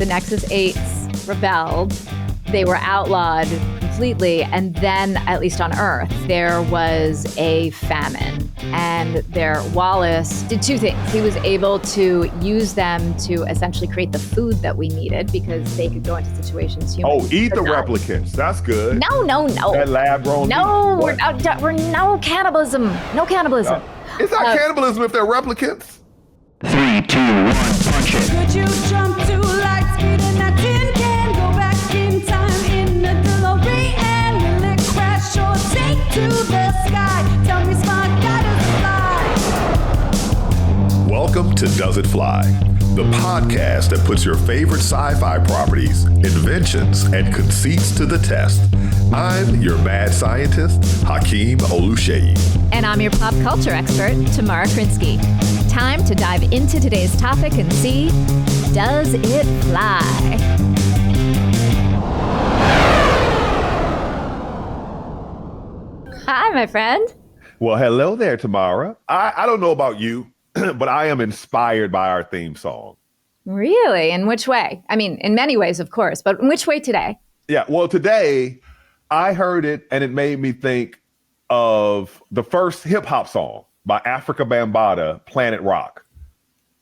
the Nexus 8s rebelled. They were outlawed completely. And then, at least on Earth, there was a famine. And Wallace did two things. He was able to use them to essentially create the food that we needed because they could go into situations humans eat the replicants. That's good. No. That lab-grown No, we're no cannibalism. No cannibalism. It's not cannibalism if they're replicants. 3, 2, 1, punch it. Could you jump to light speed in that tin can? Go back in time in the DeLorean. Will it crash or take to the sky? Tell me, smart guy, does it fly? Welcome to Does It Fly, the podcast that puts your favorite sci-fi properties, inventions, and conceits to the test. I'm your mad scientist, Hakeem Oluseyi. And I'm your pop culture expert, Tamara Krinsky. Time to dive into today's topic and see, does it fly? Hi, my friend. Well, hello there, Tamara. I don't know about you, but I am inspired by our theme song. Really? In which way? I mean, in many ways, of course, but in which way today? Yeah, well, today I heard it and it made me think of the first hip hop song by Africa Bambaataa, Planet Rock.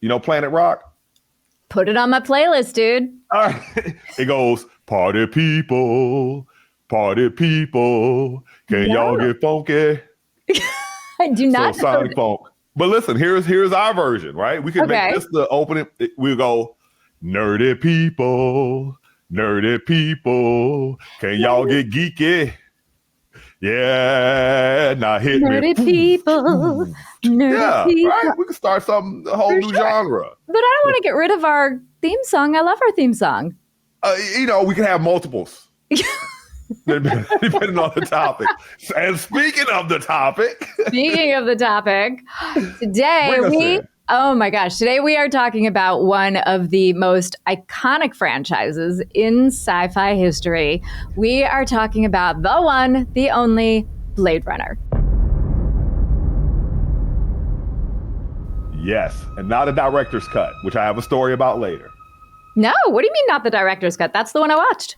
You know Planet Rock? Put it on my playlist, dude. All right. It goes, party people, can y'all get funky? I do not So Sonic Funk. But listen, here's our version, right? We can make this the opening. We go, nerdy people, can y'all get geeky? Yeah, now hit nerdy me. People, nerdy people. Right? We can start a whole new genre. But I don't want to get rid of our theme song. I love our theme song. We can have multiples. Depending on the topic. And speaking of the topic, today oh my gosh, today we are talking about one of the most iconic franchises in sci-fi history. We are talking about the one, the only Blade Runner. Yes, and not a director's cut, which I have a story about later. No, what do you mean not the director's cut? That's the one I watched.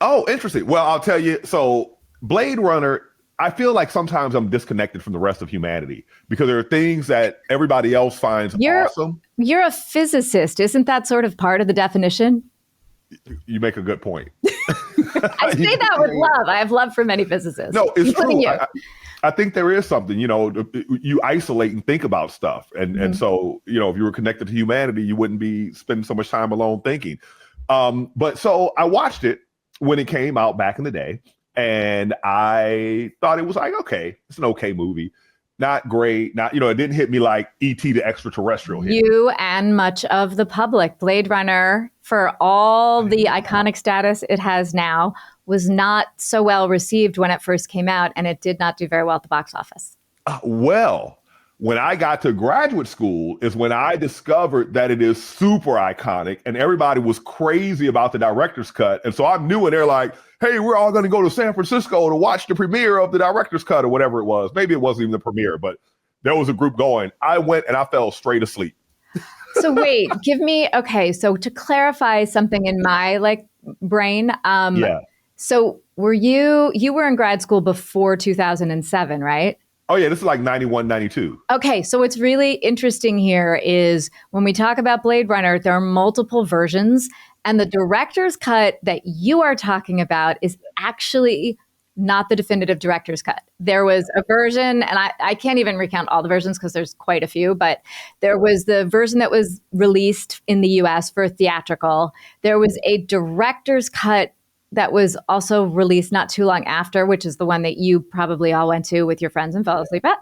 Oh, interesting. Well, I'll tell you. So Blade Runner, I feel like sometimes I'm disconnected from the rest of humanity because there are things that everybody else finds awesome. You're a physicist. Isn't that sort of part of the definition? You make a good point. I say that with love. I have love for many physicists. No, it's true. I think there is something, you isolate and think about stuff. And so, if you were connected to humanity, you wouldn't be spending so much time alone thinking. But so I watched it when it came out back in the day, and I thought it was like, okay, it's an okay movie. Not great. It didn't hit me like E.T. the Extraterrestrial hit. You and much of the public. Blade Runner, for all the iconic status it has now, was not so well received when it first came out, and it did not do very well at the box office. When I got to graduate school is when I discovered that it is super iconic and everybody was crazy about the director's cut. And so I'm new and they're like, hey, we're all going to go to San Francisco to watch the premiere of the director's cut or whatever it was. Maybe it wasn't even the premiere, but there was a group going. I went and I fell straight asleep. So wait, so to clarify something in my brain. So were you were in grad school before 2007, right? Oh, yeah, this is like 91, 92. Okay, so what's really interesting here is when we talk about Blade Runner, there are multiple versions, and the director's cut that you are talking about is actually not the definitive director's cut. There was a version, and I can't even recount all the versions because there's quite a few, but there was the version that was released in the US for theatrical. There was a director's cut that was also released not too long after, which is the one that you probably all went to with your friends and fell asleep at.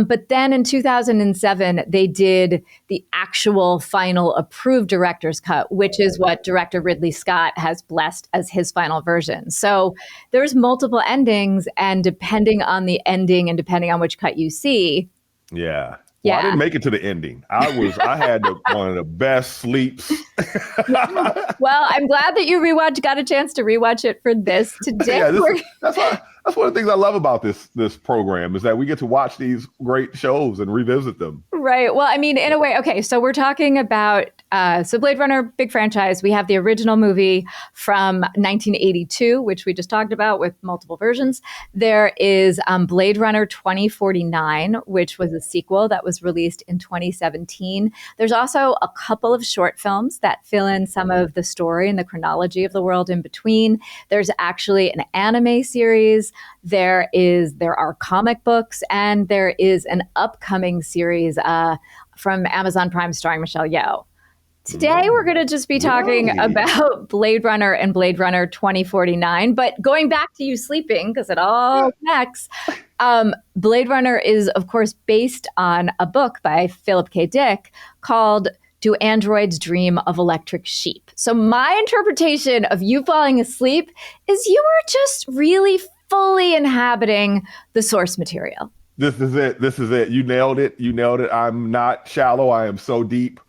But then in 2007, they did the actual final approved director's cut, which is what director Ridley Scott has blessed as his final version. So there's multiple endings, and depending on the ending and depending on which cut you see. Yeah. Well, I didn't make it to the ending. I had one of the best sleeps. Well, I'm glad that you got a chance to rewatch it for this today. That's why That's one of the things I love about this program is that we get to watch these great shows and revisit them. Right. Well, I mean, in a way, okay, so we're talking about, so Blade Runner, big franchise. We have the original movie from 1982, which we just talked about with multiple versions. There is Blade Runner 2049, which was a sequel that was released in 2017. There's also a couple of short films that fill in some of the story and the chronology of the world in between. There's actually an anime series. There are comic books, and there is an upcoming series from Amazon Prime starring Michelle Yeoh. Today, we're going to just be talking about Blade Runner and Blade Runner 2049. But going back to you sleeping, because it all connects, Blade Runner is, of course, based on a book by Philip K. Dick called Do Androids Dream of Electric Sheep? So my interpretation of you falling asleep is you were just really fully inhabiting the source material. This is it. You nailed it. I'm not shallow. I am so deep.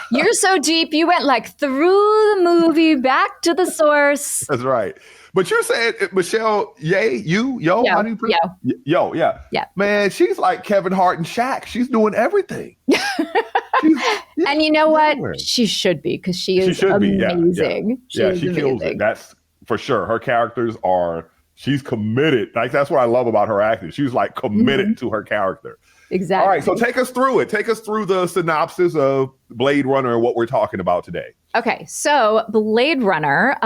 You're so deep. You went like through the movie back to the source. That's right. But you're saying Michelle Yeoh, how do you pronounce it? Yo, yeah. Man, she's like Kevin Hart and Shaq. She's doing everything. And you know what? She should be, because she is amazing. She kills it. That's for sure. Her characters she's committed. Like, that's what I love about her acting. She's like committed to her character. Exactly. All right, so take us through it. Take us through the synopsis of Blade Runner and what we're talking about today. Okay, so Blade Runner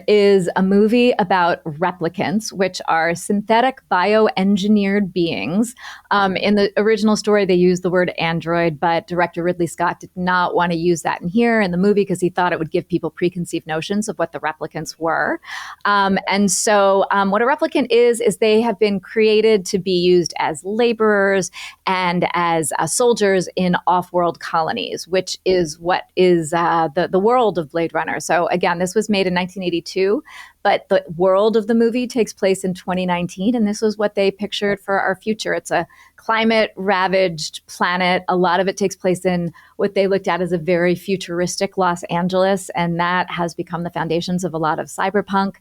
is a movie about replicants, which are synthetic bioengineered beings. In the original story, they used the word android, but director Ridley Scott did not want to use that in the movie, because he thought it would give people preconceived notions of what the replicants were. And so what a replicant is they have been created to be used as laborers and as soldiers in off-world colonies, which is what is the world of Blade Runner. So again, this was made in 1982, but the world of the movie takes place in 2019, and this was what they pictured for our future. It's a climate-ravaged planet. A lot of it takes place in what they looked at as a very futuristic Los Angeles, and that has become the foundations of a lot of cyberpunk.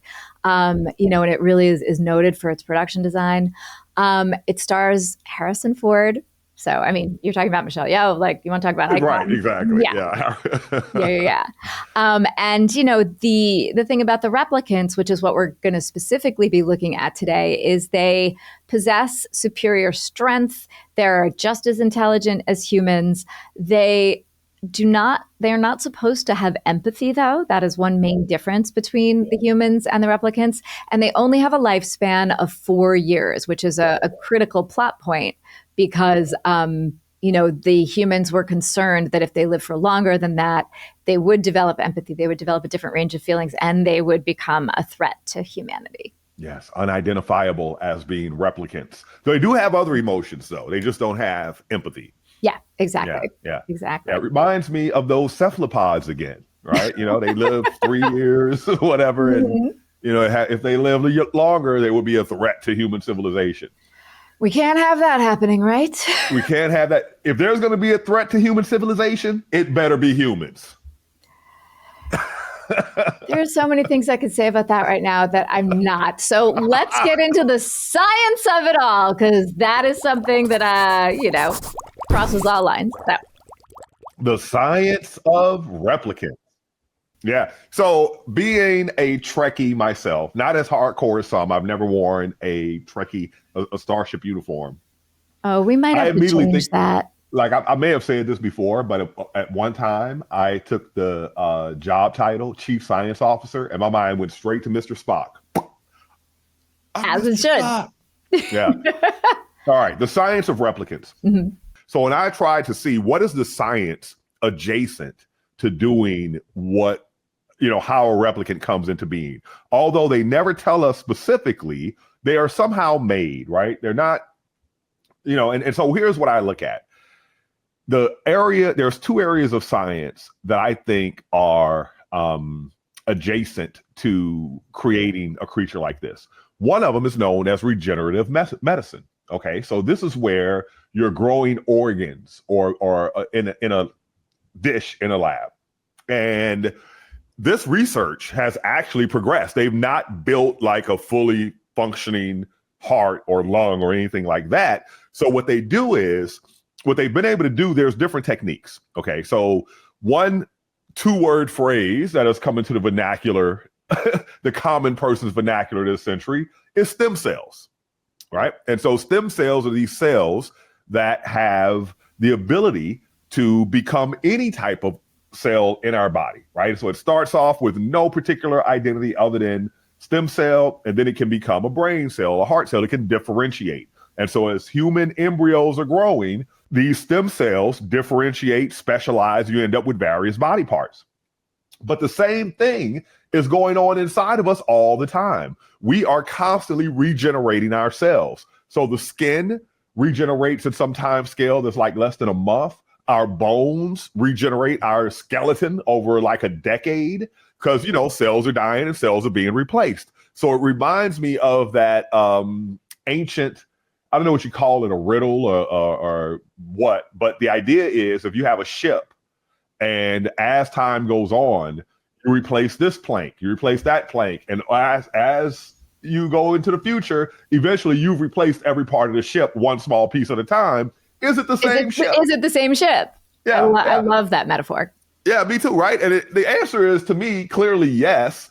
And it really is noted for its production design. It stars Harrison Ford. So, I mean, you're talking about Michelle Yeoh, like, you want to talk about icons? Right, exactly. Yeah. And, the thing about the replicants, which is what we're going to specifically be looking at today, is they possess superior strength. They're just as intelligent as humans. They're not supposed to have empathy, though. That is one main difference between the humans and the replicants. And they only have a lifespan of 4 years, which is a critical plot point, because, the humans were concerned that if they lived for longer than that, they would develop empathy, they would develop a different range of feelings, and they would become a threat to humanity. Yes, unidentifiable as being replicants. They do have other emotions, though. They just don't have empathy. Yeah, exactly. Yeah. Exactly. It reminds me of those cephalopods again, right? They live 3 years, whatever. And, if they live longer, they would be a threat to human civilization. We can't have that happening, right? We can't have that. If there's going to be a threat to human civilization, it better be humans. There's so many things I could say about that right now that I'm not. So let's get into the science of it all, because that is something that, crosses all lines. So. The science of replicants. Yeah. So being a Trekkie myself, not as hardcore as some, I've never worn a Trekkie, a Starship uniform. Oh, we might have to change that. Like I may have said this before, but at one time I took the job title, Chief Science Officer, and my mind went straight to Mr. Spock. As it should. Yeah. All right. The science of replicants. Mm-hmm. So when I tried to see what is the science adjacent to doing what, how a replicant comes into being, although they never tell us specifically, they are somehow made, right? They're not, and so here's what I look at. There's two areas of science that I think are adjacent to creating a creature like this. One of them is known as regenerative medicine. Okay, so this is where you're growing organs or in a dish in a lab. And this research has actually progressed. They've not built like a fully functioning heart or lung or anything like that. So what they've been able to do, there's different techniques. Okay, so one 2-word phrase that has come into the vernacular, the common person's vernacular this century, is stem cells, right? And so stem cells are these cells that have the ability to become any type of cell in our body, right? So it starts off with no particular identity other than stem cell, and then it can become a brain cell, a heart cell. It can differentiate. And so as human embryos are growing, these stem cells differentiate, specialize, you end up with various body parts. But the same thing is going on inside of us all the time. We are constantly regenerating ourselves. So the skin regenerates at some time scale that's like less than a month. Our bones regenerate, our skeleton over like a decade, because, cells are dying and cells are being replaced. So it reminds me of that ancient, I don't know what you call it, a riddle or what, but the idea is if you have a ship and as time goes on, you replace this plank, you replace that plank. And as you go into the future, eventually you've replaced every part of the ship one small piece at a time. Is it the same ship? Is it the same ship? Yeah, I love that metaphor. Yeah, me too, right? And the answer is, to me, clearly yes,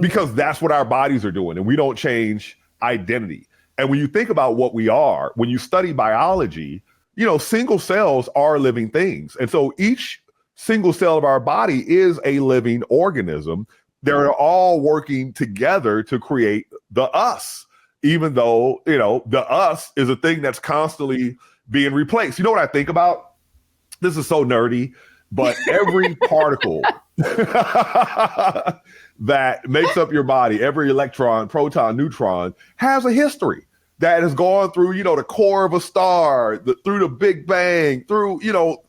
because that's what our bodies are doing, and we don't change identity. And when you think about what we are, when you study biology, single cells are living things. And so each single cell of our body is a living organism. They're all working together to create the us, even though, the us is a thing that's constantly being replaced. You know what I think about? This is so nerdy, but every particle that makes up your body, every electron, proton, neutron, has a history that has gone through, the core of a star, through the Big Bang, through,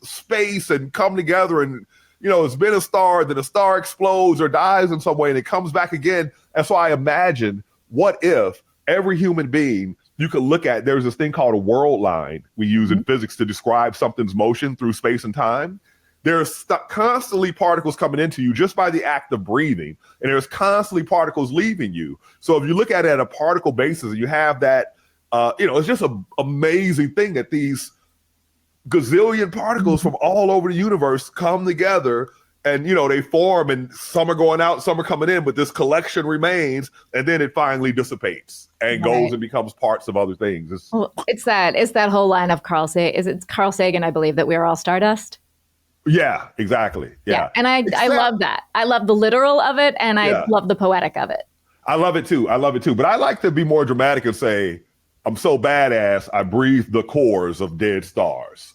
space, and come together. And, it's been a star, then a star explodes or dies in some way, and it comes back again. And so I imagine, what if every human being you could look at, there's this thing called a world line we use in physics to describe something's motion through space and time. There's constantly particles coming into you just by the act of breathing, and there's constantly particles leaving you. So if you look at it at a particle basis, and you have that, it's just an amazing thing that these gazillion particles from all over the universe come together, and they form, and some are going out, some are coming in, but this collection remains, and then it finally dissipates and goes and becomes parts of other things. It's that whole line of Carl Sagan. Is it Carl Sagan, I believe, that we are all stardust? Yeah, exactly. Yeah. And I love that. I love the literal of it, and I love the poetic of it. I love it too. But I like to be more dramatic and say, I'm so badass, I breathe the cores of dead stars.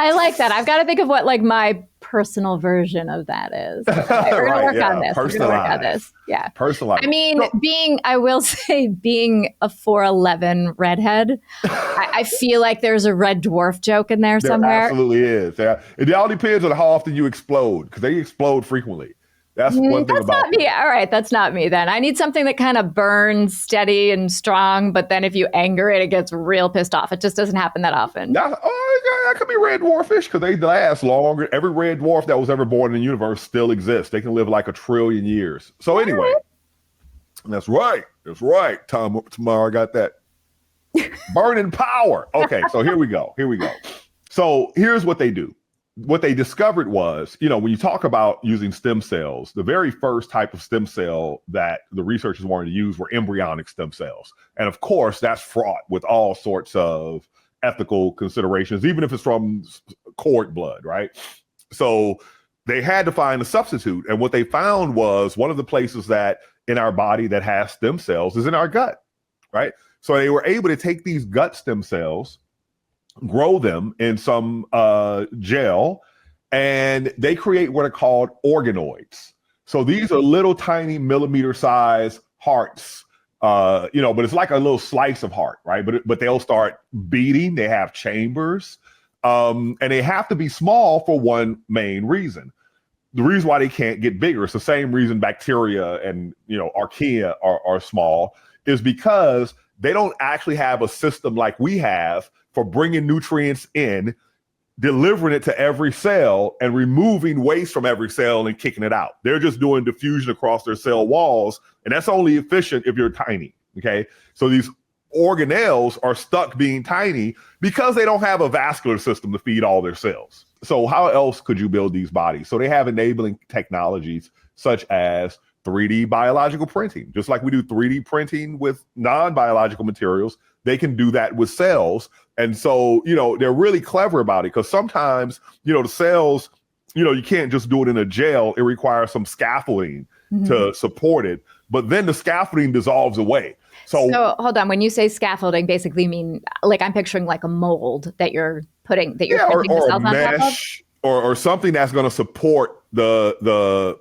I like that. I've got to think of what my personal version of that is. Okay, we're going to work on this. We're going to work on this. Yeah. Personalized. I mean, I will say, being a 4'11" redhead, I feel like there's a Red Dwarf joke in there somewhere. There absolutely is. Yeah. It all depends on how often you explode, because they explode frequently. That's one thing about not me. All right, that's not me then. I need something that kind of burns steady and strong, but then if you anger it, it gets real pissed off. It just doesn't happen that often. That could be red dwarfish, because they last longer. Every red dwarf that was ever born in the universe still exists. They can live like 1 trillion years. So anyway, that's right. Tomorrow I got that burning power. Okay, so here we go. So here's what they do. What they discovered was, when you talk about using stem cells, the very first type of stem cell that the researchers wanted to use were embryonic stem cells. And of course, that's fraught with all sorts of ethical considerations, even if it's from cord blood, right? So they had to find a substitute. And what they found was one of the places that in our body that has stem cells is in our gut, right? So they were able to take these gut stem cells, grow them in some gel, and they create what are called organoids. So these are little tiny millimeter size hearts, but it's like a little slice of heart, right? But they'll start beating. They have chambers, and they have to be small for one main reason. The reason why they can't get bigger, it's the same reason bacteria and archaea are small, is because they don't actually have a system like we have for bringing nutrients in, delivering it to every cell and removing waste from every cell and kicking it out. They're just doing diffusion across their cell walls, and that's only efficient if you're tiny, okay? So these organelles are stuck being tiny because they don't have a vascular system to feed all their cells. So how else could you build these bodies? So they have enabling technologies such as 3D biological printing. Just like we do 3D printing with non-biological materials, they can do that with cells. And so, they're really clever about it, because sometimes, the cells, you can't just do it in a gel. It requires some scaffolding to support it. But then the scaffolding dissolves away. So hold on. When you say scaffolding, basically mean, like, I'm picturing like a mold that you're printing the cells on top of? Or something that's going to support the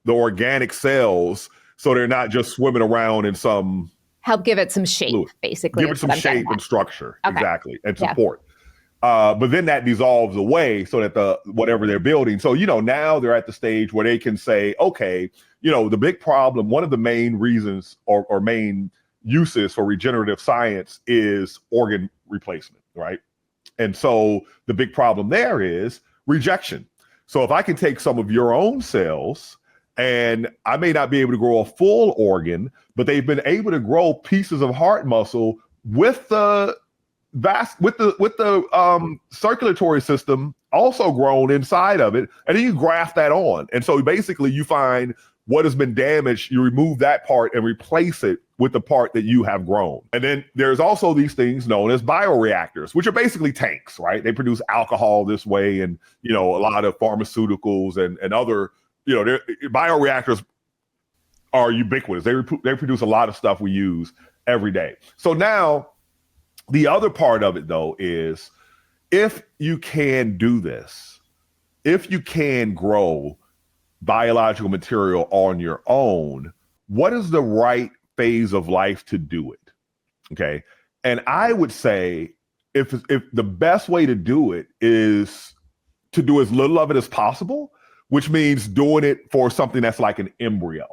organic cells, so they're not just swimming around in some. Help give it some shape, fluid. Basically. Give it some shape and structure, okay. Exactly, and support. But then that dissolves away so that whatever they're building. So, now they're at the stage where they can say, okay, the big problem, one of the main reasons or main uses for regenerative science is organ replacement, right? And so the big problem there is rejection. So if I can take some of your own cells, and I may not be able to grow a full organ, but they've been able to grow pieces of heart muscle with the circulatory system also grown inside of it, and then you graft that on. And so basically you find what has been damaged, you remove that part and replace it with the part that you have grown. And then there's also these things known as bioreactors, which are basically tanks, right? They produce alcohol this way, and a lot of pharmaceuticals and other, bioreactors are ubiquitous. They produce a lot of stuff we use every day. So now the other part of it, though, is if you can do this, if you can grow biological material on your own, what is the right phase of life to do it? Okay. And I would say if the best way to do it is to do as little of it as possible, which means doing it for something that's like an embryo,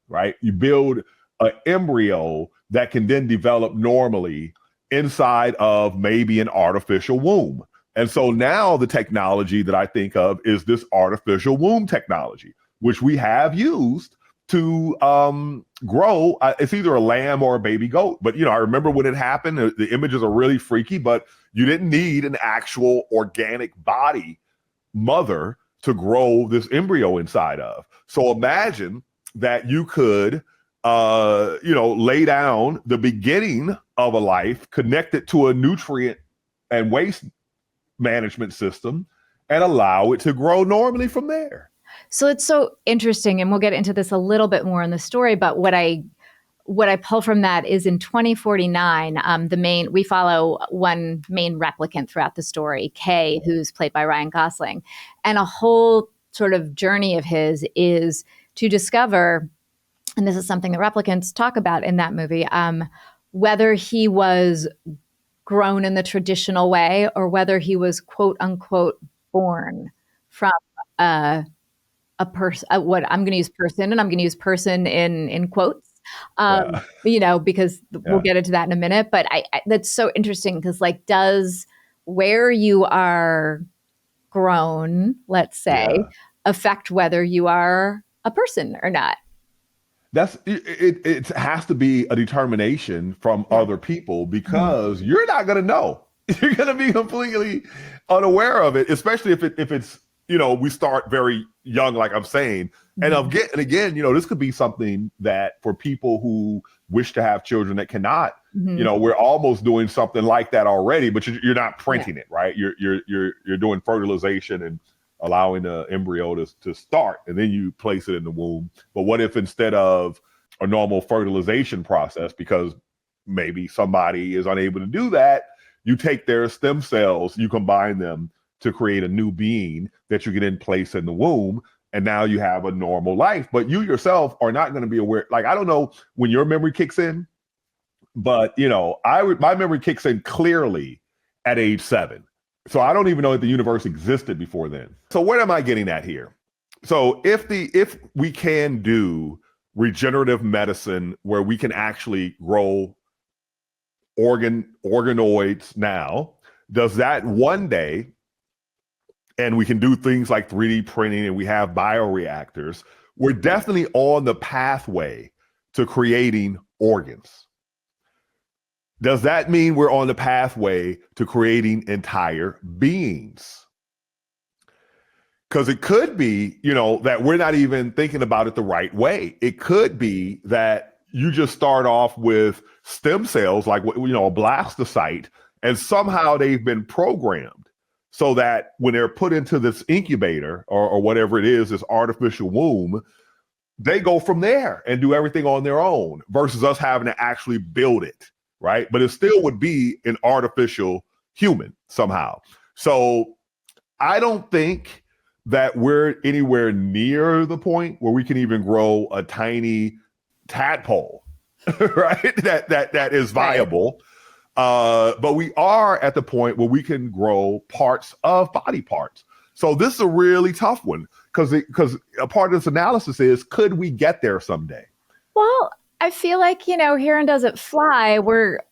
right? You build an embryo that can then develop normally inside of maybe an artificial womb. And so now the technology that I think of is this artificial womb technology, which we have used to grow. It's either a lamb or a baby goat. But, I remember when it happened, the images are really freaky, but you didn't need an actual organic body mother to grow this embryo inside of. So imagine that you could, lay down the beginning of a life, connect it to a nutrient and waste management system, and allow it to grow normally from there. So it's so interesting, and we'll get into this a little bit more in the story, but what I pull from that is in 2049, we follow one main replicant throughout the story, Kay, who's played by Ryan Gosling. And a whole sort of journey of his is to discover, and this is something the replicants talk about in that movie, whether he was grown in the traditional way or whether he was quote unquote born from a person, what I'm going to use person, and I'm going to use person in quotes, because we'll get into that in a minute. But I that's so interesting because, like, does where you are grown, let's say, affect whether you are a person or not? It has to be a determination from other people, because you're not going to know. You're going to be completely unaware of it, especially if it's, we start very young, like I'm saying. And again, this could be something that for people who wish to have children that cannot, we're almost doing something like that already, but you're not printing it, right? You're doing fertilization and allowing the embryo to start, and then you place it in the womb. But what if instead of a normal fertilization process, because maybe somebody is unable to do that, you take their stem cells, you combine them to create a new being that you can then place in the womb, and now you have a normal life. But you yourself are not going to be aware. Like, I don't know when your memory kicks in, but my memory kicks in clearly at age 7. So I don't even know if the universe existed before then. So what am I getting at here? So if we can do regenerative medicine where we can actually grow organoids now, does that one day and we can do things like 3D printing and we have bioreactors, we're definitely on the pathway to creating organs. Does that mean we're on the pathway to creating entire beings? Because it could be, that we're not even thinking about it the right way. It could be that you just start off with stem cells, like, a blastocyte, and somehow they've been programmed so that when they're put into this incubator or whatever it is, this artificial womb, they go from there and do everything on their own versus us having to actually build it, right? But it still would be an artificial human somehow. So I don't think that we're anywhere near the point where we can even grow a tiny tadpole, right? That is viable. But we are at the point where we can grow parts of body parts. So this is a really tough one because a part of this analysis is, could we get there someday? Well, I feel like, here in Does It Fly,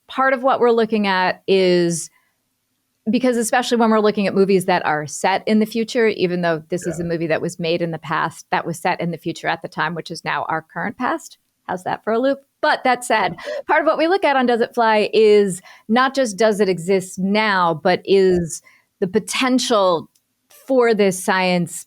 part of what we're looking at is, because especially when we're looking at movies that are set in the future, even though this is a movie that was made in the past, that was set in the future at the time, which is now our current past. How's that for a loop? But that said, part of what we look at on Does It Fly is not just does it exist now, but is the potential for this science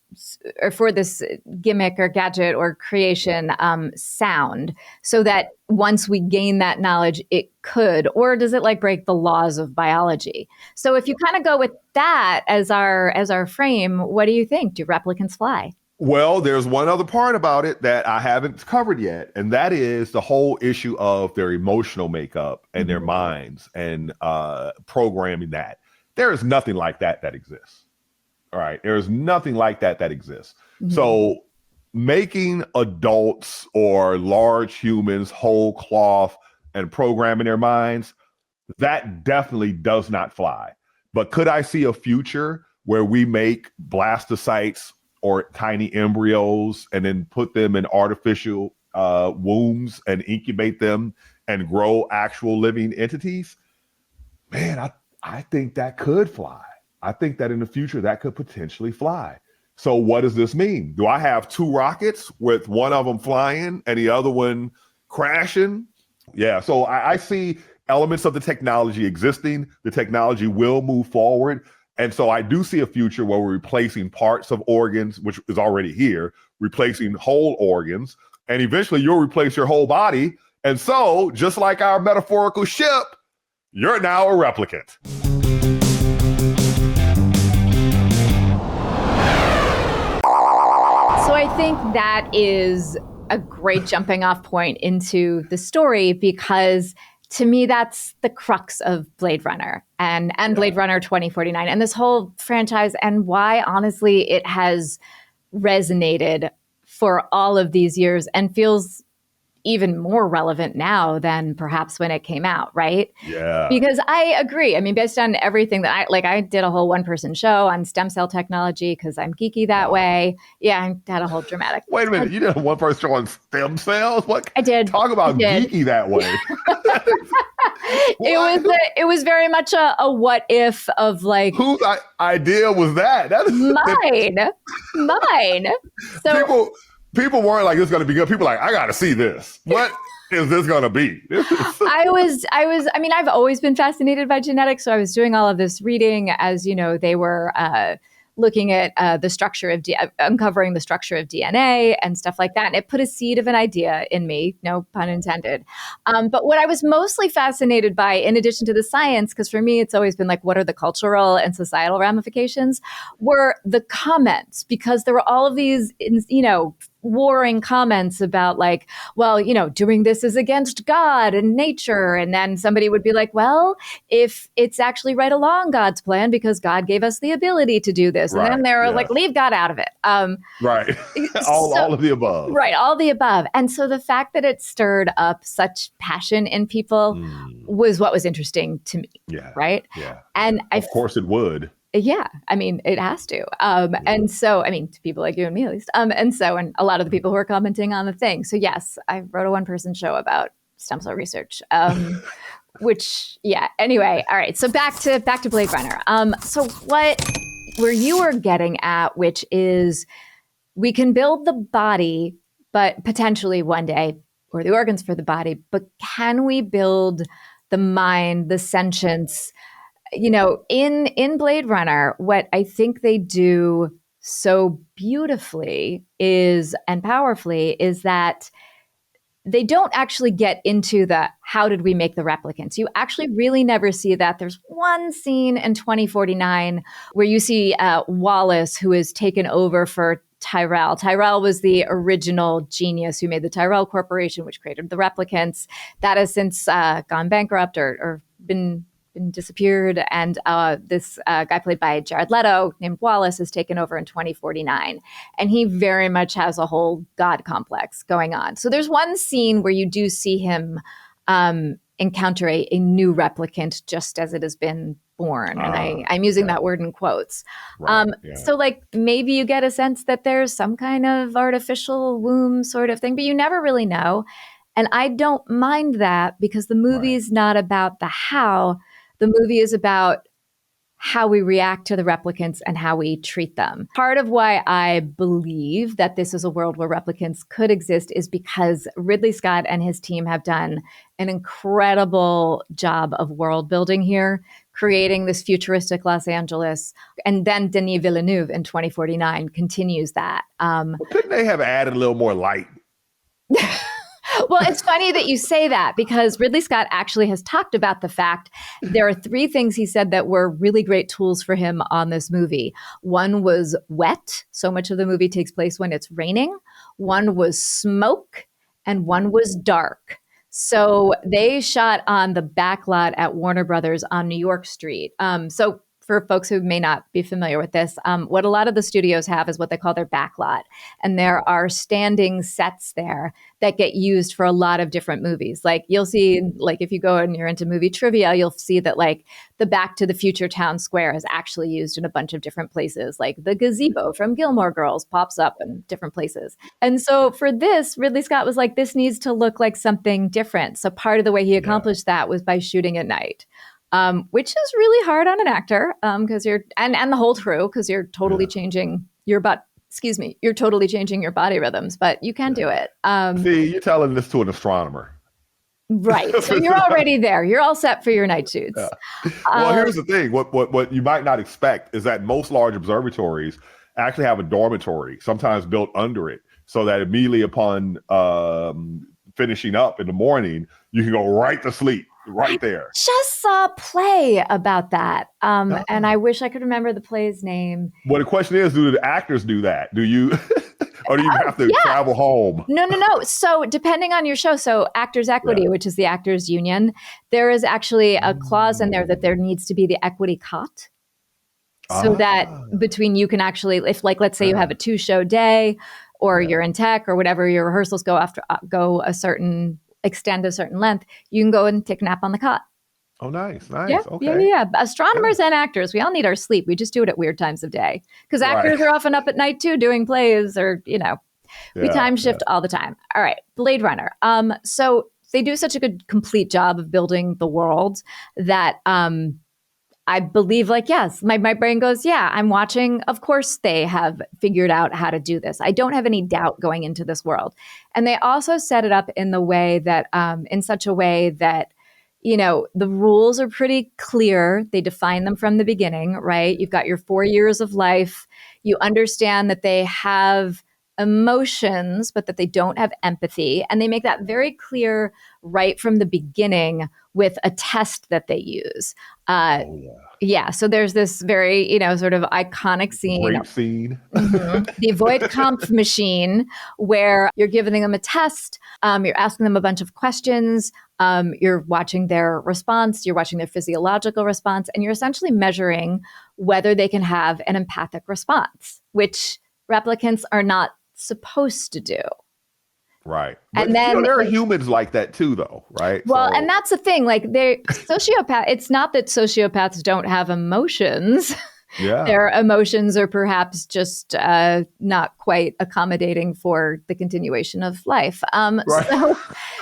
or for this gimmick or gadget or creation sound, so that once we gain that knowledge, it could, or does it break the laws of biology? So if you kind of go with that as our frame, what do you think? Do replicants fly? Well, there's one other part about it that I haven't covered yet, and that is the whole issue of their emotional makeup and their minds and programming that. There is nothing like that exists. All right. There is nothing like that exists. So making adults or large humans whole cloth and programming their minds, that definitely does not fly. But could I see a future where we make blastocytes or tiny embryos and then put them in artificial wombs and incubate them and grow actual living entities? Man, I think that could fly. I think that in the future that could potentially fly. So what does this mean? Do I have two rockets with one of them flying and the other one crashing? Yeah, so I see elements of the technology existing. The technology will move forward. And so I do see a future where we're replacing parts of organs, which is already here, replacing whole organs, and eventually you'll replace your whole body. And so, just like our metaphorical ship, you're now a replicant. So I think that is a great jumping off point into the story, because to me, that's the crux of Blade Runner and Blade Runner 2049 and this whole franchise, and why, honestly, it has resonated for all of these years and feels even more relevant now than perhaps when it came out, right? Yeah. Because I agree. I mean, based on everything that I did a whole one-person show on stem cell technology because I'm geeky that way. Yeah, I had a whole dramatic. Wait a minute, you did a one-person show on stem cells? What? I did. Talk about geeky that way. It was very much a what if of whose idea was that? That is mine. So people weren't like, this is going to be good. People were like, I got to see this. What is this going to be? I've always been fascinated by genetics. So I was doing all of this reading as, they were looking at uncovering the structure of DNA and stuff like that. And it put a seed of an idea in me, no pun intended. But what I was mostly fascinated by, in addition to the science, because for me, it's always been what are the cultural and societal ramifications, were the comments, because there were all of these, warring comments about doing this is against God and nature. And then somebody would be like, well, if it's actually right along God's plan, because God gave us the ability to do this. And then they're leave God out of it. Right. all of the above. Right. All the above. And so the fact that it stirred up such passion in people was what was interesting to me. Yeah. Right. Yeah. And of course it would. Yeah, I mean, it has to. And so, to people like you and me at least. And a lot of the people who are commenting on the thing. So yes, I wrote a one-person show about stem cell research, which, yeah, anyway. All right. So back to Blade Runner. So what, where you are getting at, which is we can build the body, but potentially one day, or the organs for the body, but can we build the mind, the sentience? In Blade Runner, what I think they do so beautifully and powerfully is that they don't actually get into the how did we make the replicants. You actually really never see that. There's one scene in 2049 where you see Wallace, who is taken over for Tyrell. Tyrell was the original genius who made the Tyrell Corporation, which created the replicants. That has since gone bankrupt or been disappeared. And this guy played by Jared Leto named Wallace has taken over in 2049. And he very much has a whole God complex going on. So there's one scene where you do see him encounter a new replicant just as it has been born. And I'm using that word in quotes. Right, So like maybe you get a sense that there's some kind of artificial womb sort of thing, but you never really know. And I don't mind that because the movie is not about the how. The movie is about how we react to the replicants and how we treat them. Part of why I believe that this is a world where replicants could exist is because Ridley Scott and his team have done an incredible job of world building here, creating this futuristic Los Angeles. And then Denis Villeneuve in 2049 continues that. Couldn't they have added a little more light? Well, it's funny that you say that because Ridley Scott actually has talked about the fact there are 3 things he said that were really great tools for him on this movie. One was wet. So much of the movie takes place when it's raining. One was smoke and one was dark. So they shot on the back lot at Warner Brothers on New York Street. So for folks who may not be familiar with this, what a lot of the studios have is what they call their backlot. And there are standing sets there that get used for a lot of different movies. Like you'll see, like if you go and you're into movie trivia, you'll see that like the Back to the Future town square is actually used in a bunch of different places. Like the gazebo from Gilmore Girls pops up in different places. And so for this, Ridley Scott was like, this needs to look like something different. So part of the way he accomplished that was by shooting at night. Which is really hard on an actor because you're and the whole crew because you're totally changing your you're totally changing your body rhythms, but you can do it. See, you're telling this to an astronomer. Right. So you're already there. You're all set for your night shoots. Yeah. Well, here's the thing. What you might not expect is that most large observatories actually have a dormitory, sometimes built under it, so that immediately upon finishing up in the morning, you can go right to sleep. Right there. I just saw a play about that. And I wish I could remember the play's name. Well, the question is, do the actors do that? Do you, or do you have to travel home? No. So depending on your show, so Actors Equity, which is the actors union, there is actually a clause in there that there needs to be the equity cot. So that between you can actually, if like, let's say you have a 2-show day or you're in tech or whatever, your rehearsals extend a certain length, you can go and take a nap on the cot. Oh, nice. Yeah. Astronomers and actors, we all need our sleep. We just do it at weird times of day because actors are often up at night too, doing plays or, we time shift all the time. All right. Blade Runner. So they do such a good complete job of building the world that, I believe yes, my brain goes, I'm watching. Of course, they have figured out how to do this. I don't have any doubt going into this world. And they also set it up in the way that, in such a way that, the rules are pretty clear. They define them from the beginning, right? You've got your 4 years of life. You understand that they have emotions, but that they don't have empathy. And they make that very clear right from the beginning with a test that they use. So there's this very, sort of iconic scene. Great scene. The Voight-Kampff machine, where you're giving them a test. You're asking them a bunch of questions. You're watching their response. You're watching their physiological response. And you're essentially measuring whether they can have an empathic response, which replicants are not supposed to do. Right. But, and then there are humans like that too, though, right? Well, and that's the thing. Like they're sociopath. It's not that sociopaths don't have emotions. Yeah. Their emotions are perhaps just not quite accommodating for the continuation of life. Right.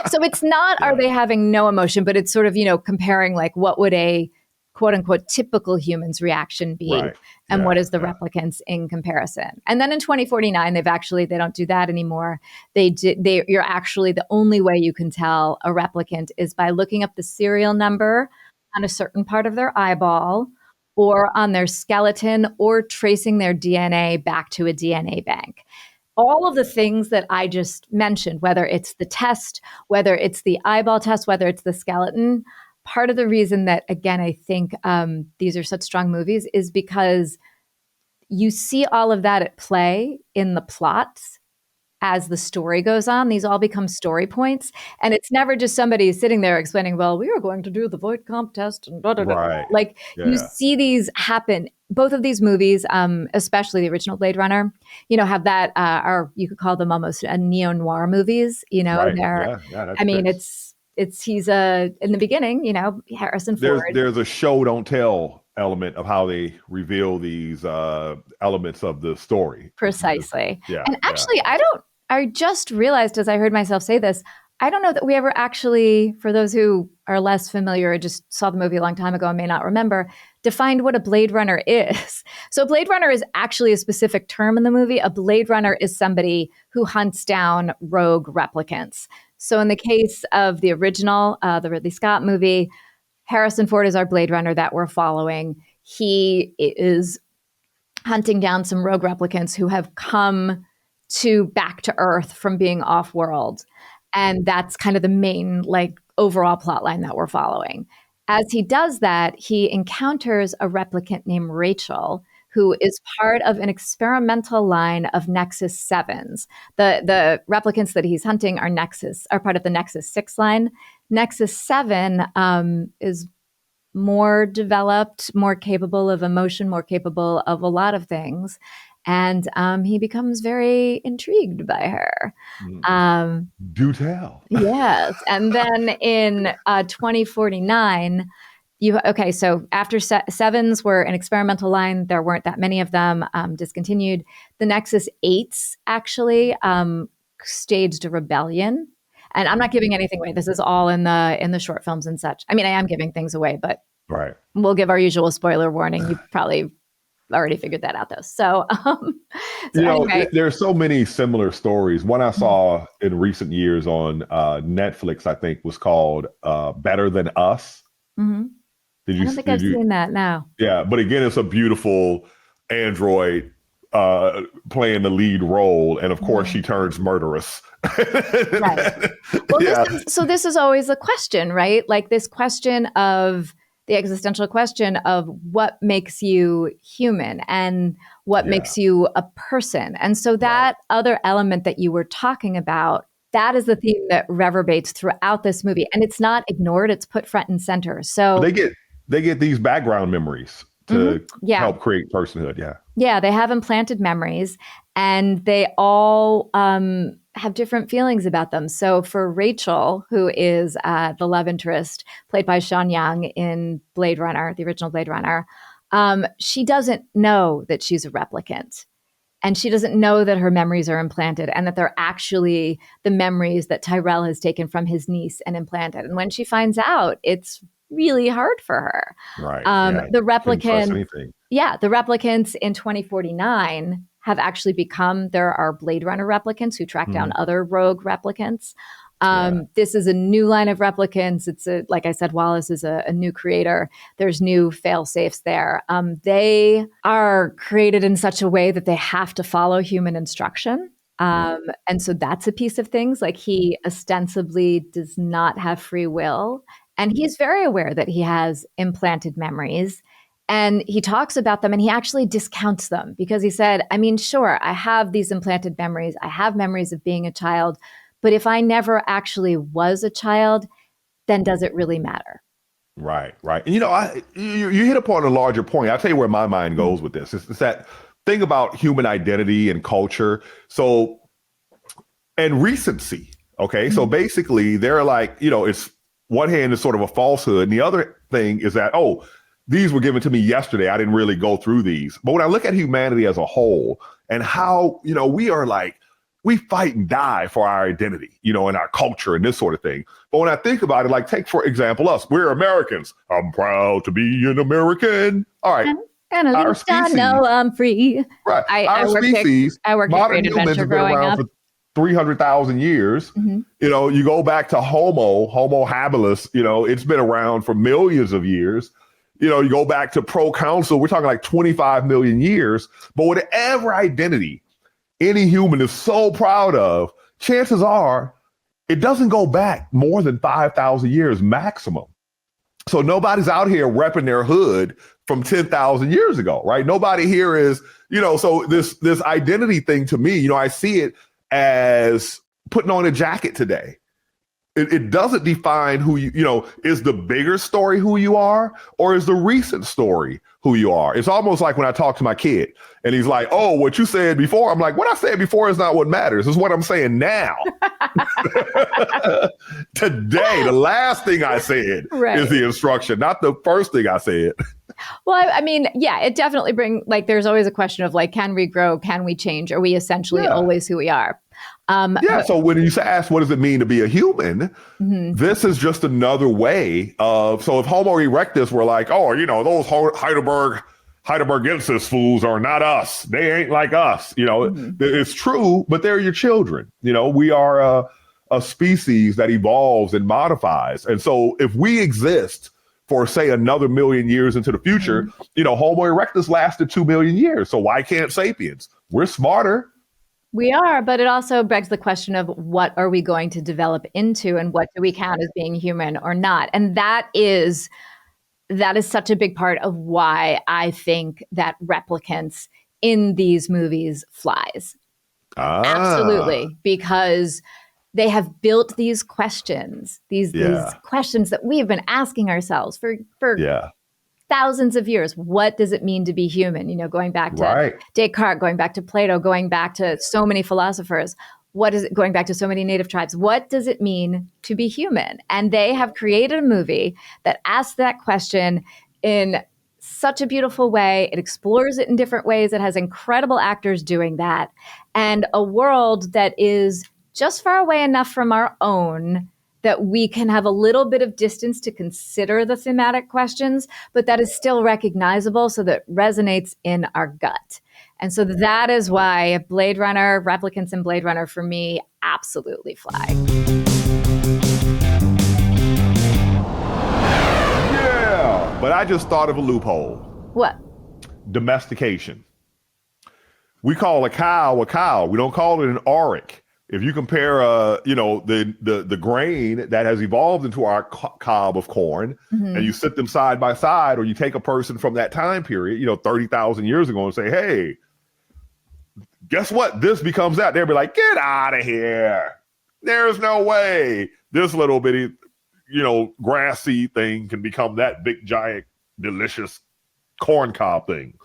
So it's not, are they having no emotion, but it's sort of, comparing like what would a quote unquote typical humans reaction be, Right. and Yeah, what is the yeah. replicants in comparison. And then in 2049 they don't do that anymore. You're actually, the only way you can tell a replicant is by looking up the serial number on a certain part of their eyeball or on their skeleton or tracing their DNA back to a DNA bank. All of the things that I just mentioned, whether it's the test, whether it's the eyeball test, whether it's the skeleton, part of the reason that, again, I think these are such strong movies is because you see all of that at play in the plots as the story goes on. These all become story points. And it's never just somebody sitting there explaining, well, we are going to do the Voight-Kampff test and blah, blah, blah. Right. Like you Yeah. see these happen. Both of these movies, especially the original Blade Runner, have that, or you could call them almost a neo-noir movies, Right. they're, Yeah. That I mean, fits. he's in the beginning, Harrison Ford. There's a show don't tell element of how they reveal these elements of the story. Precisely. Yeah. And actually, I just realized as I heard myself say this, I don't know that we ever actually, for those who are less familiar or just saw the movie a long time ago and may not remember, defined what a Blade Runner is. So Blade Runner is actually a specific term in the movie. A Blade Runner is somebody who hunts down rogue replicants. So in the case of the original, the Ridley Scott movie, Harrison Ford is our Blade Runner that we're following. He is hunting down some rogue replicants who have come back to Earth from being off-world. And that's kind of the main overall plot line that we're following. As he does that, he encounters a replicant named Rachel, who is part of an experimental line of Nexus 7s. The replicants that he's hunting are part of the Nexus 6 line. Nexus 7 is more developed, more capable of emotion, more capable of a lot of things. And he becomes very intrigued by her. Do tell. Yes. And then in 2049, so after sevens were an experimental line, there weren't that many of them, discontinued. The Nexus 8s actually staged a rebellion. And I'm not giving anything away. This is all in the short films and such. I mean, I am giving things away, but Right. we'll give our usual spoiler warning. You probably already figured that out, though. So, anyway. There's so many similar stories. One I saw in recent years on Netflix, I think, was called Better Than Us. Mm-hmm. I don't think I've seen that now. Yeah, but again, it's a beautiful android playing the lead role, and of course, she turns murderous. Right. Well, Yeah. this is always a question, right? Like this question of the existential question of what makes you human and what makes you a person. And so that other element that you were talking about, that is the theme that reverberates throughout this movie. And it's not ignored, it's put front and center. So they get these background memories to help create personhood. Yeah. Yeah, they have implanted memories and they all have different feelings about them. So for Rachel, who is the love interest played by Sean Young in Blade Runner, the original Blade Runner, she doesn't know that she's a replicant. And she doesn't know that her memories are implanted and that they're actually the memories that Tyrell has taken from his niece and implanted. And when she finds out, it's really hard for her. Right. The replicant, the replicants in 2049 have actually there are Blade Runner replicants who track down other rogue replicants. This is a new line of replicants. It's like I said, Wallace is a new creator. There's new fail safes there. They are created in such a way that they have to follow human instruction. And so that's a piece of things. Like he ostensibly does not have free will. And he's very aware that he has implanted memories. And he talks about them and he actually discounts them because he said, I mean, sure, I have these implanted memories. I have memories of being a child. But if I never actually was a child, then does it really matter? Right. And you hit upon a larger point. I'll tell you where my mind goes with this. It's that thing about human identity and culture. So, and recency. Okay. So basically they're like, it's one hand is sort of a falsehood. And the other thing is that, these were given to me yesterday. I didn't really go through these. But when I look at humanity as a whole and how, we we fight and die for our identity, you know, and our culture and this sort of thing. But when I think about it, like take, for example, us, we're Americans. I'm proud to be an American. All right. And at Our least I species- know I'm free. Right. I Our worked species, at modern Great humans Adventure have been growing around up. for 300,000 years. Mhm. You know, you go back to Homo habilis, you know, it's been around for millions of years. You know, you go back to proconsul, we're talking like 25 million years. But whatever identity any human is so proud of, chances are it doesn't go back more than 5,000 years maximum. So nobody's out here repping their hood from 10,000 years ago, right? Nobody here is, you know, so this identity thing to me, you know, I see it as putting on a jacket today. It doesn't define who you know, is the bigger story who you are, or is the recent story who you are? It's almost like when I talk to my kid and he's like, oh, what you said before. I'm like, what I said before is not what matters. It's what I'm saying now. Today, the last thing I said is the instruction, not the first thing I said. Well, I mean, yeah, it definitely like, there's always a question of like, can we grow? Can we change? Are we essentially always who we are? So when you ask, what does it mean to be a human? This is just another way of, so if Homo erectus were like, oh, you know, those Heidelbergensis fools are not us. They ain't like us. You know, it's true, but they're your children. You know, we are a species that evolves and modifies. And so if we exist for, say, another million years into the future, you know, Homo erectus lasted 2 million years. So why can't sapiens? We're smarter. We are, but it also begs the question of what are we going to develop into and what do we count as being human or not? And that is such a big part of why I think that Replicants in these movies flies. Absolutely, because they have built these questions, these questions that we've been asking ourselves for thousands of years. What does it mean to be human? You know, going back to Descartes, going back to Plato, going back to so many philosophers. What is it? Going back to so many native tribes. What does it mean to be human? And they have created a movie that asks that question in such a beautiful way. It explores it in different ways. It has incredible actors doing that, and a world that is just far away enough from our own that we can have a little bit of distance to consider the thematic questions, but that is still recognizable so that resonates in our gut. And so that is why Blade Runner, Replicants and Blade Runner for me absolutely fly. Yeah, but I just thought of a loophole. What? Domestication. We call a cow. We don't call it an auric. If you compare, you know, the grain that has evolved into our cob of corn, and you sit them side by side, or you take a person from that time period, you know, 30,000 years ago, and say, hey, guess what? This becomes that. They'll be like, get out of here. There's no way this little bitty, you know, grassy thing can become that big, giant, delicious corn cob thing.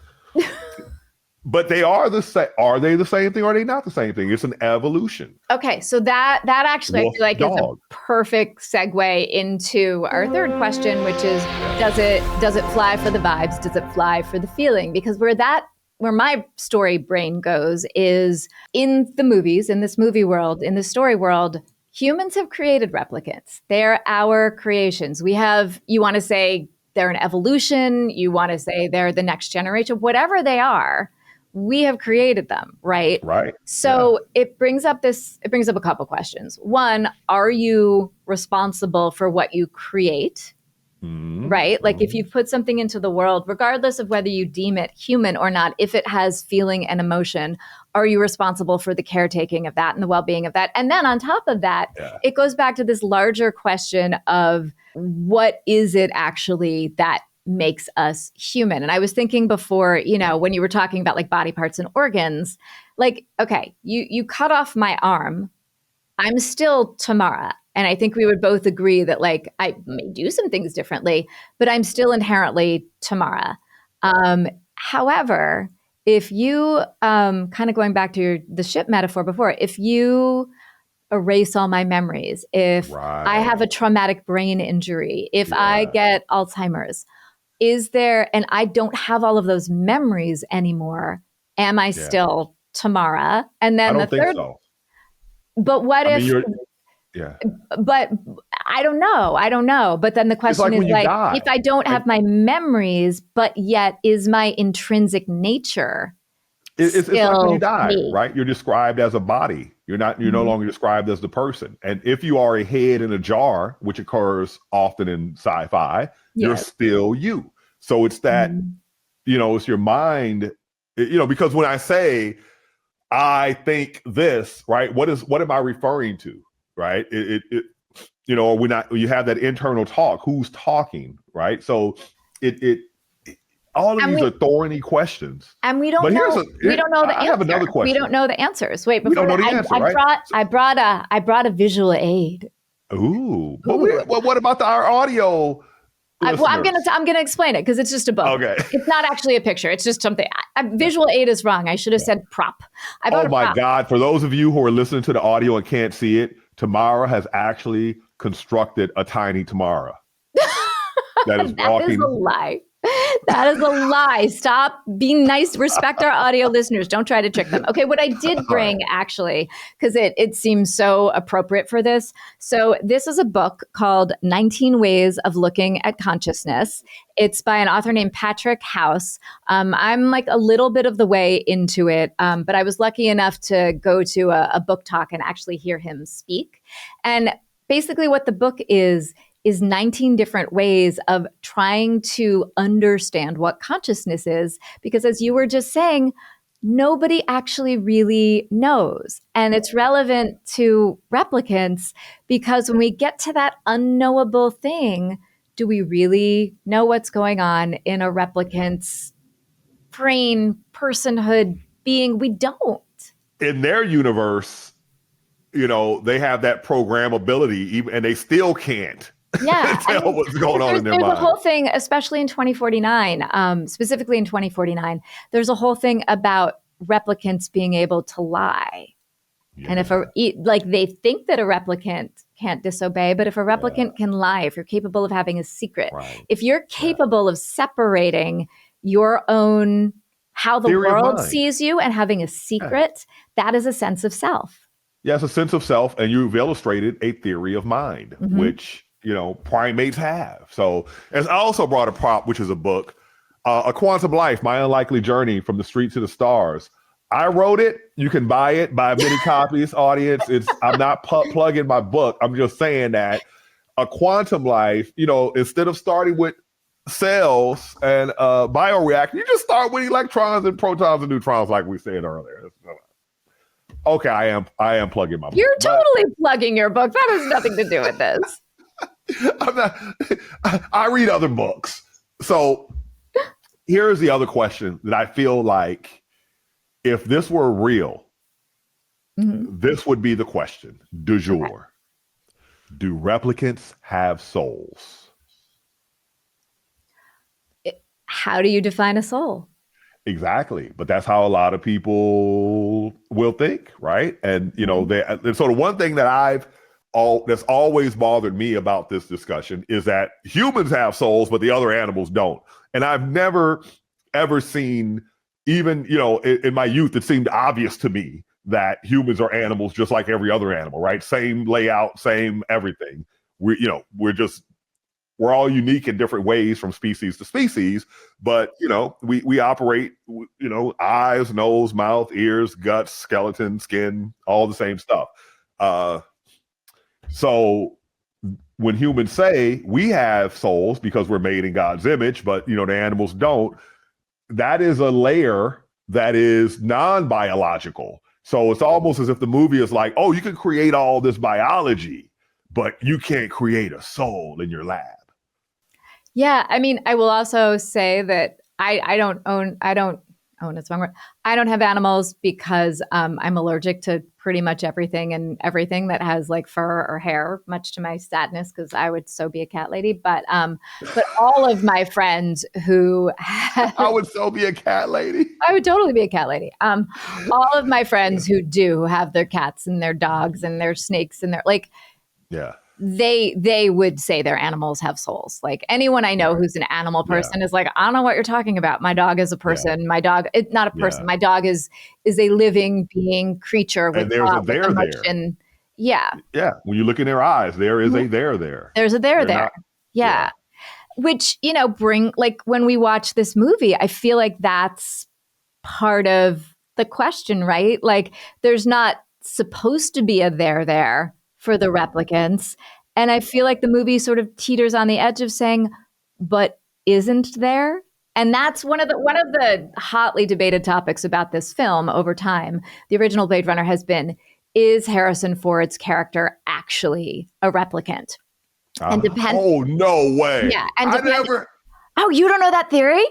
But they are the same. Are they the same thing? Or are they not the same thing? It's an evolution. Okay, so that actually I feel like is a perfect segue into our third question, which is does it fly for the vibes? Does it fly for the feeling? Because where my story brain goes is in the movies, in this movie world, in the story world, humans have created replicants. They're our creations. You want to say they're an evolution, you want to say they're the next generation, whatever they are. We have created them, right? Right. So it brings up a couple questions. One, are you responsible for what you create? Right? Like if you put something into the world, regardless of whether you deem it human or not, if it has feeling and emotion, are you responsible for the caretaking of that and the well-being of that? And then on top of that, it goes back to this larger question of what is it actually that makes us human? And I was thinking before, you know, when you were talking about like body parts and organs, like, okay, you cut off my arm, I'm still Tamara. And I think we would both agree that like I may do some things differently, but I'm still inherently Tamara. However, if you kind of going back to the ship metaphor before, if you erase all my memories, if I have a traumatic brain injury, if I get Alzheimer's, and I don't have all of those memories anymore, am I still Tamara? And then I don't think so. But what I mean, if? yeah. But I don't know. But then the question like when is you like, die. if I don't have my memories, but yet is my intrinsic nature It's like when you still die, me? right? You're described as a body. You're no Mhm. longer described as the person. And if you are a head in a jar, which occurs often in sci-fi, you're Yes. still you. So it's that, Mhm. it's your mind, because when I say I think this, right? What am I referring to? Right? You have that internal talk. Who's talking, right? So it all of And these we are thorny questions. and we But don't know the I have another answer. We question. don't know the answers. Wait, We don't before know the that, answer, right? I brought a visual aid. Ooh, but Ooh. what about our audio listeners? I'm gonna explain it because it's just a book. Okay. It's not actually a picture. It's just something. Visual aid is wrong. I should have said prop. I bought Oh a my prop. God! For those of you who are listening to the audio and can't see it, Tamara has actually constructed a tiny Tamara that is That is walking. a lie. That is a lie. Stop being nice. Respect our audio listeners. Don't try to trick them. Okay, what I did bring actually, because it seems so appropriate for this. So this is a book called 19 Ways of Looking at Consciousness. It's by an author named Patrick House. I'm like a little bit of the way into it, but I was lucky enough to go to a book talk and actually hear him speak. And basically what the book is 19 different ways of trying to understand what consciousness is. Because as you were just saying, nobody actually really knows. And it's relevant to replicants because when we get to that unknowable thing, do we really know what's going on in a replicant's brain, personhood, being? We don't. In their universe, they have that programmability, and they still can't. Yeah, tell what's going on in their there's mind. a whole thing, especially in 2049, specifically in 2049, there's a whole thing about replicants being able to lie. Yeah. And if they think that a replicant can't disobey, but if a replicant can lie, if you're capable of having a secret, Right. if you're capable of separating your own, how the Theory of world mind. sees you and having a secret, that is a sense of self. Yeah, it's a sense of self, and you've illustrated a theory of mind, Mhm. which primates have. So, as I also brought a prop, which is a book, A Quantum Life: My Unlikely Journey from the Street to the Stars. I wrote it. You can buy it, buy many copies, audience. I'm not plugging my book. I'm just saying that A Quantum Life, instead of starting with cells and bioreactor, you just start with electrons and protons and neutrons, like we said earlier. Okay, I am plugging my book. You're totally plugging your book. That has nothing to do with this. I read other books. So here's the other question that I feel like if this were real, this would be the question du jour. Do replicants have souls? How do you define a soul? Exactly. But that's how a lot of people will think, right? And, and so the one thing that that's always bothered me about this discussion is that humans have souls, but the other animals don't. And I've never, ever seen, even, in my youth, it seemed obvious to me that humans are animals just like every other animal, right? Same layout, same everything. We're all unique in different ways from species to species, but, we operate, eyes, nose, mouth, ears, guts, skeleton, skin, all the same stuff. So when humans say we have souls because we're made in God's image, but the animals don't, that is a layer that is non-biological. So it's almost as if the movie is like, oh, you can create all this biology, but you can't create a soul in your lab. Yeah, I mean, I will also say that I don't own, it's wrong word. I don't have animals because I'm allergic to pretty much everything and everything that has like fur or hair, much to my sadness, because I would so be a cat lady. But all of my friends who I would so be a cat lady. I would totally be a cat lady. All of my friends who have their cats and their dogs and their snakes and their they would say their animals have souls. Like anyone I know who's an animal person is like, I don't know what you're talking about. My dog is a person. Yeah. My dog, it's not a person. Yeah. My dog is a living being creature with and there's a there emotion. Yeah. Yeah. When you look in their eyes, there is a there. There's a there. They're not- Yeah. Which, when we watch this movie, I feel like that's part of the question, right? Like, there's not supposed to be a there for the replicants. And I feel like the movie sort of teeters on the edge of saying, but isn't there? And that's one of the hotly debated topics about this film over time. The original Blade Runner has been, is Harrison Ford's character actually a replicant? And oh, no way. Yeah. And I never. Oh, you don't know that theory?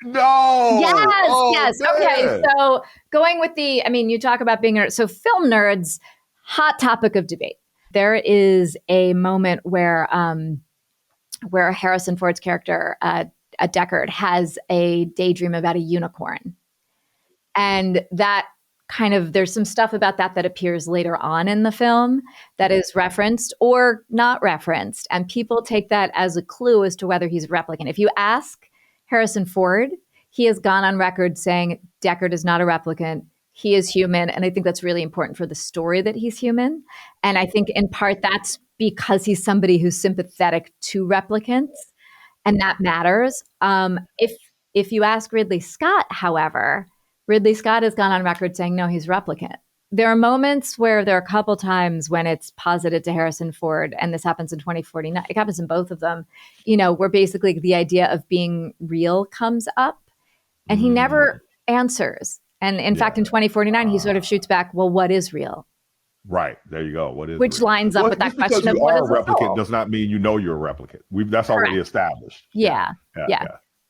No. Yes. Oh, Yes. man. Okay. So going with you talk about being so film nerds, hot topic of debate. There is a moment where Harrison Ford's character, Deckard, has a daydream about a unicorn. And that there's some stuff about that appears later on in the film that is referenced or not referenced. And people take that as a clue as to whether he's a replicant. If you ask Harrison Ford, he has gone on record saying Deckard is not a replicant. He is human. And I think that's really important for the story that he's human. And I think in part that's because he's somebody who's sympathetic to replicants. And that matters. If you ask Ridley Scott, however, Ridley Scott has gone on record saying, no, he's replicant. There are moments where there are a couple times when it's posited to Harrison Ford, and this happens in 2049. It happens in both of them, where basically the idea of being real comes up and he never answers. And in fact, in 2049, he sort of shoots back, well, what is real? Right. There you go. What is Which real? lines up with that question of you what are is a a replicant soul? does not mean you know you're a replicant. That's already established. Yeah.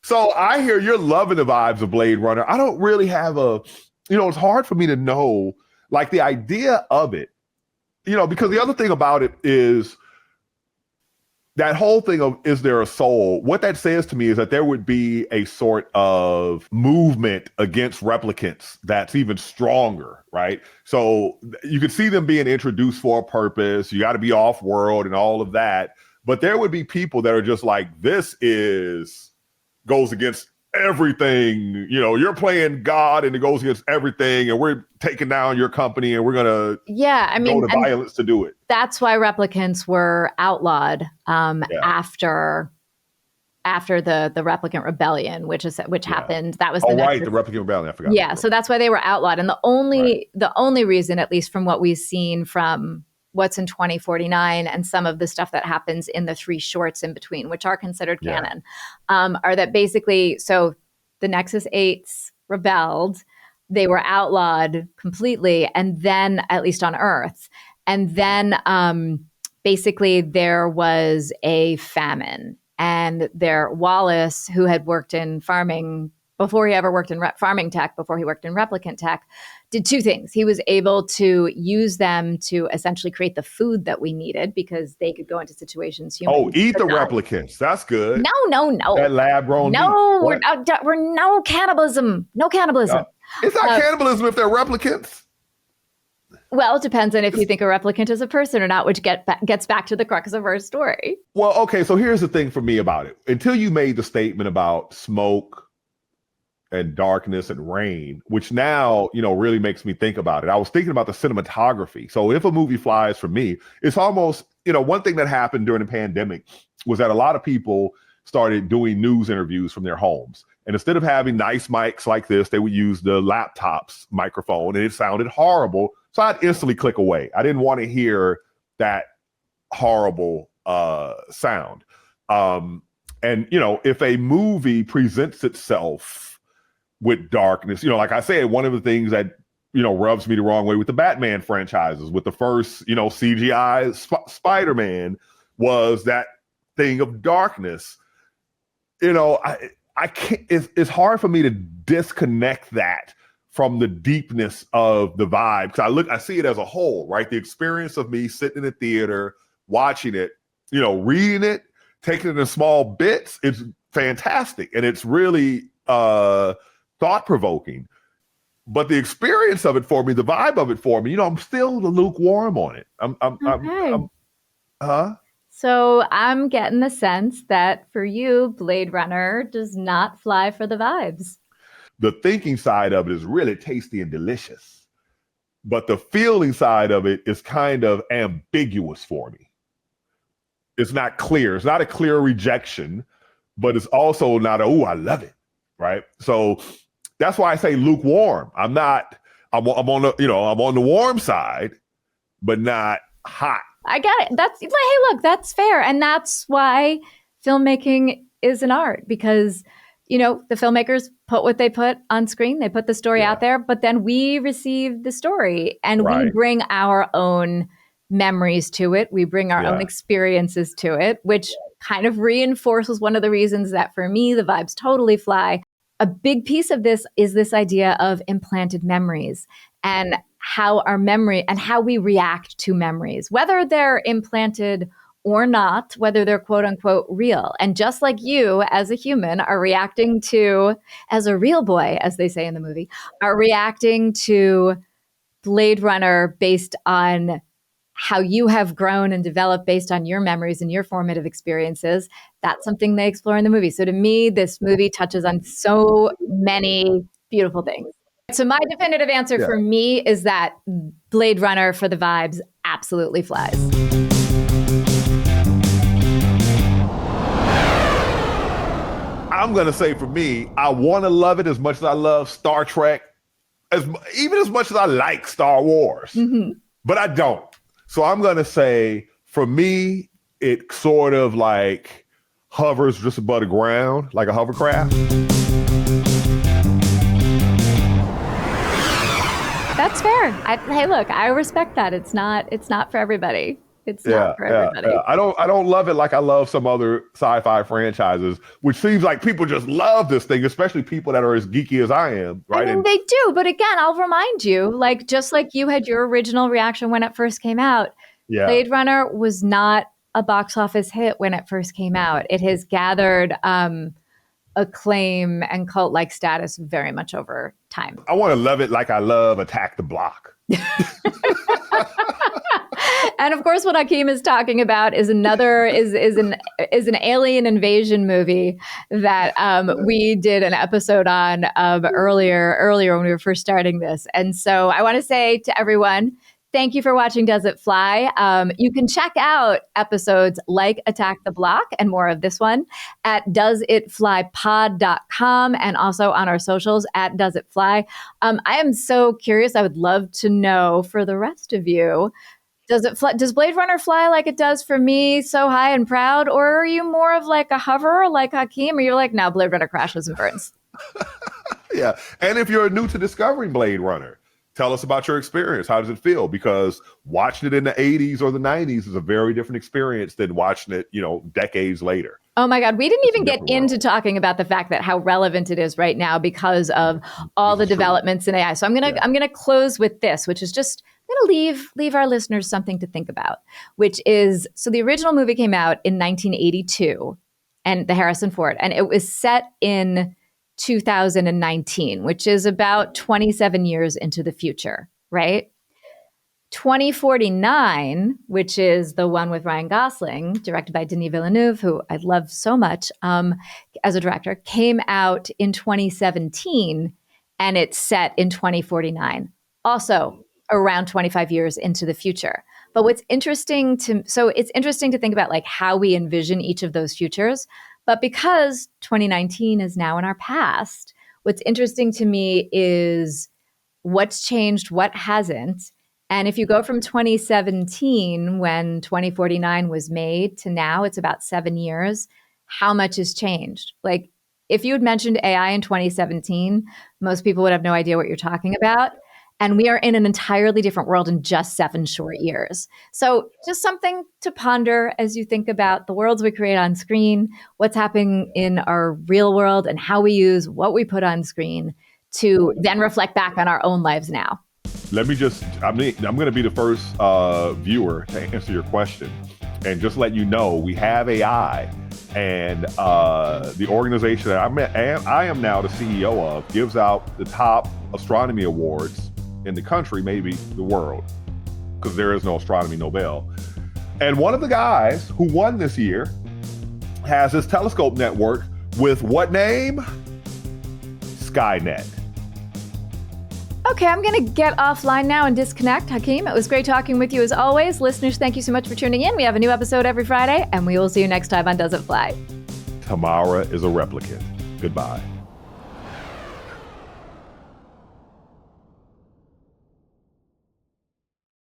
So I hear you're loving the vibes of Blade Runner. I don't really have it's hard for me to know, like, the idea of it, because the other thing about it is that whole thing of, is there a soul? What that says to me is that there would be a sort of movement against replicants that's even stronger, right? So you could see them being introduced for a purpose. You got to be off world and all of that. But there would be people that are just like, this goes against everything. You're playing God and it goes against everything, and we're taking down your company and we're gonna go to violence to do it. That's why replicants were outlawed after the replicant rebellion, which happened. That was the Replicant rebellion. I forgot. Yeah, so that's why they were outlawed. And the only reason, at least from what we've seen from what's in 2049 and some of the stuff that happens in the 3 shorts in between, which are considered canon, are that basically, so the Nexus 8s rebelled, they were outlawed completely, and then, at least on Earth, and then basically there was a famine, and Wallace, who had worked in farming before he ever worked in farming tech, before he worked in replicant tech, did 2 things. He was able to use them to essentially create the food that we needed because they could go into situations. Eat the replicants. That's good. No. That lab grown. No, we're no cannibalism. No cannibalism. It's not cannibalism if they're replicants. Well, it depends on if you think a replicant is a person or not, which gets back to the crux of our story. Well, okay, so here's the thing for me about it. Until you made the statement about smoke and darkness and rain, which now, really makes me think about it. I was thinking about the cinematography. So if a movie flies for me, it's almost, one thing that happened during the pandemic was that a lot of people started doing news interviews from their homes. And instead of having nice mics like this, they would use the laptop's microphone, and it sounded horrible. So I'd instantly click away. I didn't want to hear that horrible sound. And, if a movie presents itself with darkness, like I said, one of the things that, rubs me the wrong way with the Batman franchises, with the first, CGI Spider-Man, was that thing of darkness. I can't, it's hard for me to disconnect that from the deepness of the vibe. Because I see it as a whole, right? The experience of me sitting in the theater, watching it, reading it, taking it in small bits, it's fantastic. And it's really thought-provoking. But the experience of it for me, the vibe of it for me, I'm still lukewarm on it. So I'm getting the sense that for you, Blade Runner does not fly for the vibes. The thinking side of it is really tasty and delicious. but the feeling side of it is kind of ambiguous for me. It's not clear. It's not a clear rejection, but it's also not I love it, right? So that's why I say lukewarm. I'm on the warm side, but not hot. I get it. Hey, look, that's fair. And that's why filmmaking is an art, because, the filmmakers put what they put on screen. They put the story out there, but then we receive the story and we bring our own memories to it. We bring our own experiences to it, which kind of reinforces one of the reasons that for me, the vibes totally fly. A big piece of this is this idea of implanted memories and how our memory and how we react to memories, whether they're implanted or not, whether they're quote unquote real. And just like you as a human are reacting to, as a real boy, as they say in the movie, are reacting to Blade Runner based on how you have grown and developed based on your memories and your formative experiences. That's something they explore in the movie. So to me, this movie touches on so many beautiful things. So my definitive answer for me is that Blade Runner for the vibes absolutely flies. I'm going to say for me, I want to love it as much as I love Star Trek, even as much as I like Star Wars, but I don't. So I'm going to say for me, it sort of like hovers just above the ground, like a hovercraft. That's fair. Hey, look, I respect that. It's not for everybody. It's not for everybody. Yeah. I don't love it like I love some other sci-fi franchises, which seems like people just love this thing, especially people that are as geeky as I am, right? I mean, they do, but again, I'll remind you, like just like you had your original reaction when it first came out, Blade Runner was not a box office hit when it first came out. It has gathered acclaim and cult-like status very much over time. I want to love it like I love Attack the Block. And of course, what Hakeem is talking about is an alien invasion movie that we did an episode on earlier when we were first starting this. And so I want to say to everyone, thank you for watching Does It Fly? You can check out episodes like Attack the Block and more of this one at doesitflypod.com and also on our socials at doesitfly. I am so curious. I would love to know for the rest of you, does Blade Runner fly like it does for me, so high and proud? Or are you more of like a hover like Hakeem? Or you're like, no, Blade Runner crashes and burns? Yeah. And if you're new to discovering Blade Runner, tell us about your experience. How does it feel? Because watching it in the 80s or the 90s is a very different experience than watching it, decades later. Oh my God. We didn't even get into talking about the fact that how relevant it is right now because of all the developments in AI. So I'm gonna close with this, which is just I'm gonna leave our listeners something to think about, which is so the original movie came out in 1982 and the Harrison Ford, and it was set in 2019, which is about 27 years into the future, right? 2049, which is the one with Ryan Gosling, directed by Denis Villeneuve, who I love so much as a director, came out in 2017, and it's set in 2049, also around 25 years into the future. But it's interesting to think about like how we envision each of those futures. But because 2019 is now in our past, what's interesting to me is what's changed, what hasn't. And if you go from 2017, when 2049 was made, to now, it's about 7 years, how much has changed? Like, if you had mentioned AI in 2017, most people would have no idea what you're talking about. And we are in an entirely different world in just 7 short years. So just something to ponder as you think about the worlds we create on screen, what's happening in our real world, and how we use what we put on screen to then reflect back on our own lives now. I'm going to be the first viewer to answer your question. And just let you know, we have AI. And the organization that I am now the CEO of gives out the top astronomy awards in the country, maybe the world, because there is no astronomy Nobel. And one of the guys who won this year has his telescope network with what name? Skynet. Okay, I'm going to get offline now and disconnect. Hakeem, it was great talking with you as always. Listeners, thank you so much for tuning in. We have a new episode every Friday, and we will see you next time on Does It Fly? Tamara is a replicant. Goodbye.